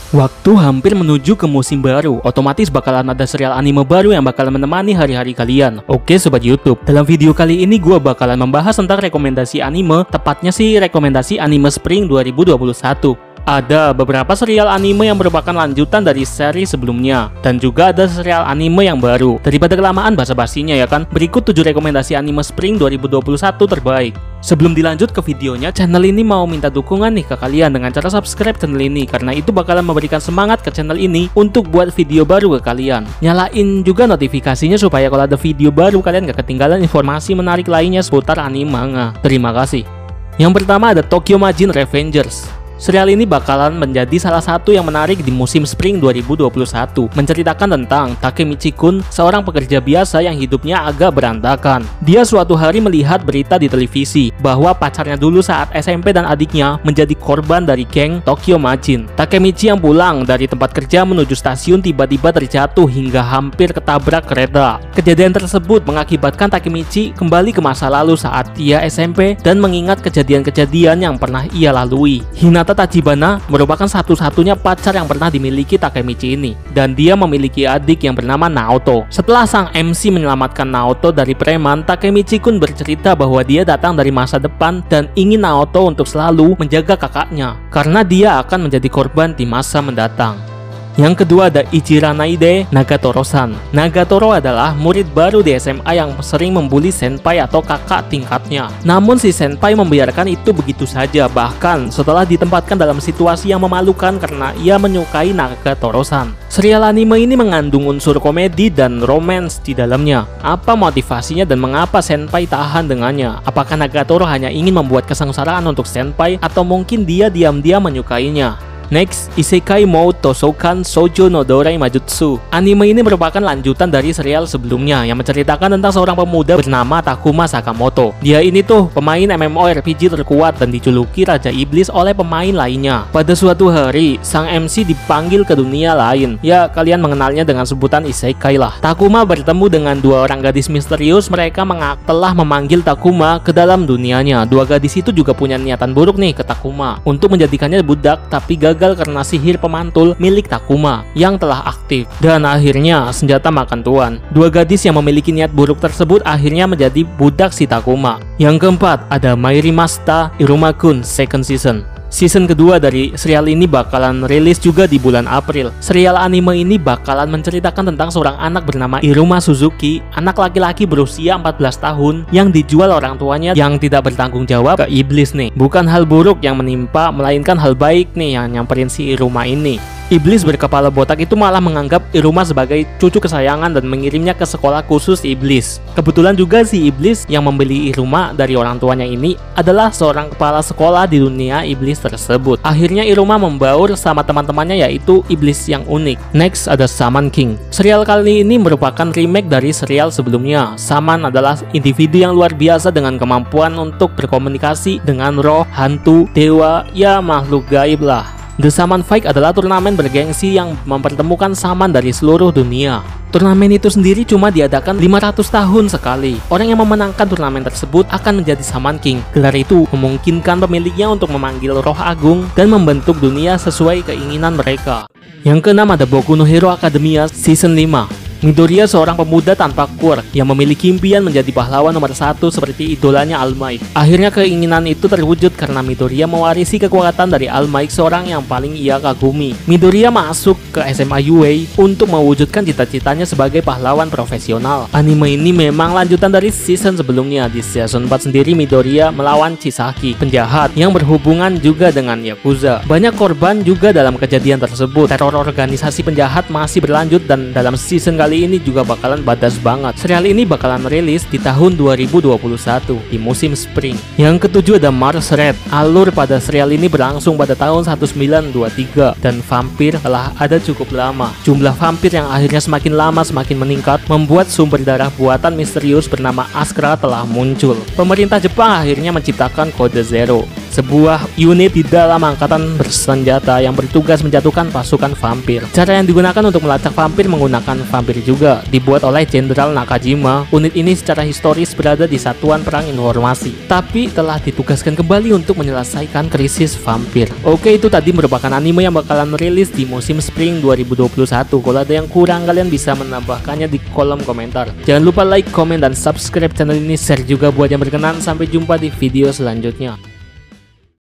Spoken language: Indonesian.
Waktu hampir menuju ke musim baru, otomatis bakalan ada serial anime baru yang bakalan menemani hari-hari kalian. Oke Sobat YouTube, dalam video kali ini gue bakalan membahas tentang rekomendasi anime, tepatnya sih rekomendasi anime Spring 2021. Ada beberapa serial anime yang merupakan lanjutan dari seri sebelumnya, dan juga ada serial anime yang baru. Daripada kelamaan basa-basinya ya kan, berikut 7 rekomendasi anime Spring 2021 terbaik. Sebelum dilanjut ke videonya, channel ini mau minta dukungan nih ke kalian dengan cara subscribe channel ini, karena itu bakalan memberikan semangat ke channel ini untuk buat video baru ke kalian. Nyalain juga notifikasinya supaya kalau ada video baru kalian gak ketinggalan informasi menarik lainnya seputar anime manga. Terima kasih. Yang pertama ada Tokyo Majin Revengers. Serial ini bakalan menjadi salah satu yang menarik di musim Spring 2021, menceritakan tentang Takemichi-kun, seorang pekerja biasa yang hidupnya agak berantakan. Dia suatu hari melihat berita di televisi bahwa pacarnya dulu saat SMP dan adiknya menjadi korban dari geng Tokyo Majin. Takemichi yang pulang dari tempat kerja menuju stasiun tiba-tiba terjatuh hingga hampir ketabrak kereta. Kejadian tersebut mengakibatkan Takemichi kembali ke masa lalu saat ia SMP dan mengingat kejadian-kejadian yang pernah ia lalui. Hinata Tachibana merupakan satu-satunya pacar yang pernah dimiliki Takemichi ini, dan dia memiliki adik yang bernama Naoto. Setelah sang MC menyelamatkan Naoto dari preman, Takemichi-kun bercerita bahwa dia datang dari masa depan dan ingin Naoto untuk selalu menjaga kakaknya, karena dia akan menjadi korban di masa mendatang. Yang kedua ada Ichiranaide Nagatoro-san. Nagatoro adalah murid baru di SMA yang sering membuli senpai atau kakak tingkatnya. Namun si senpai membiarkan itu begitu saja, bahkan setelah ditempatkan dalam situasi yang memalukan karena ia menyukai Nagatoro-san. Serial anime ini mengandung unsur komedi dan romance di dalamnya. Apa motivasinya dan mengapa senpai tahan dengannya? Apakah Nagatoro hanya ingin membuat kesengsaraan untuk senpai atau mungkin dia diam-diam menyukainya? Next, Isekai Mou Tosoukan Shoujo no Dorai Majutsu. Anime ini merupakan lanjutan dari serial sebelumnya yang menceritakan tentang seorang pemuda bernama Takuma Sakamoto. Dia ini tuh pemain MMORPG terkuat dan dijuluki Raja Iblis oleh pemain lainnya. Pada suatu hari, sang MC dipanggil ke dunia lain. Ya, kalian mengenalnya dengan sebutan Isekai lah. Takuma bertemu dengan dua orang gadis misterius. Mereka telah memanggil Takuma ke dalam dunianya. Dua gadis itu juga punya niatan buruk nih ke Takuma untuk menjadikannya budak, tapi gagal karena sihir pemantul milik Takuma yang telah aktif, dan akhirnya senjata makan tuan. Dua gadis yang memiliki niat buruk tersebut akhirnya menjadi budak si Takuma. Yang keempat ada Mairimashita Iruma-kun Second Season. Season kedua dari serial ini bakalan rilis juga di bulan April. Serial anime ini bakalan menceritakan tentang seorang anak bernama Iruma Suzuki, anak laki-laki berusia 14 tahun yang dijual orang tuanya yang tidak bertanggung jawab ke iblis nih. Bukan hal buruk yang menimpa, melainkan hal baik nih yang nyamperin si Iruma ini. Iblis berkepala botak itu malah menganggap Iruma sebagai cucu kesayangan dan mengirimnya ke sekolah khusus iblis. Kebetulan juga si iblis yang membeli Iruma dari orang tuanya ini adalah seorang kepala sekolah di dunia iblis tersebut. Akhirnya Iruma membaur sama teman-temannya yaitu iblis yang unik. Next ada Shaman King. Serial kali ini merupakan remake dari serial sebelumnya. Shaman adalah individu yang luar biasa dengan kemampuan untuk berkomunikasi dengan roh, hantu, dewa, ya makhluk gaib lah. The Shaman Fight adalah turnamen bergengsi yang mempertemukan shaman dari seluruh dunia. Turnamen itu sendiri cuma diadakan 500 tahun sekali. Orang yang memenangkan turnamen tersebut akan menjadi Shaman King. Gelar itu memungkinkan pemiliknya untuk memanggil roh agung dan membentuk dunia sesuai keinginan mereka. Yang keenam ada Boku no Hero Academia Season 5. Midoriya seorang pemuda tanpa kur yang memiliki impian menjadi pahlawan nomor 1 seperti idolanya All Might. Akhirnya keinginan itu terwujud karena Midoriya mewarisi kekuatan dari All Might, seorang yang paling ia kagumi. Midoriya masuk ke SMA UA untuk mewujudkan cita-citanya sebagai pahlawan profesional. Anime ini memang lanjutan dari season sebelumnya. Di season 4 sendiri Midoriya melawan Chisaki, penjahat yang berhubungan juga dengan Yakuza. Banyak korban juga dalam kejadian tersebut. Teror organisasi penjahat masih berlanjut dan dalam season kali ini juga bakalan badass banget. Serial ini bakalan rilis di tahun 2021 di musim Spring. Yang ketujuh ada Mars Red. Alur pada serial ini berlangsung pada tahun 1923 dan vampir telah ada cukup lama. Jumlah vampir yang akhirnya semakin lama semakin meningkat membuat sumber darah buatan misterius bernama Askra telah muncul. Pemerintah Jepang akhirnya menciptakan kode Zero. sebuah unit di dalam angkatan bersenjata yang bertugas menjatuhkan pasukan vampir. Cara yang digunakan untuk melacak vampir menggunakan vampir juga. Dibuat oleh Jenderal Nakajima, unit ini secara historis berada di Satuan Perang Informasi, tapi telah ditugaskan kembali untuk menyelesaikan krisis vampir. Oke, itu tadi merupakan anime yang bakalan rilis di musim Spring 2021. Kalau ada yang kurang, kalian bisa menambahkannya di kolom komentar. Jangan lupa like, komen, dan subscribe channel ini, share juga buat yang berkenan. Sampai jumpa di video selanjutnya.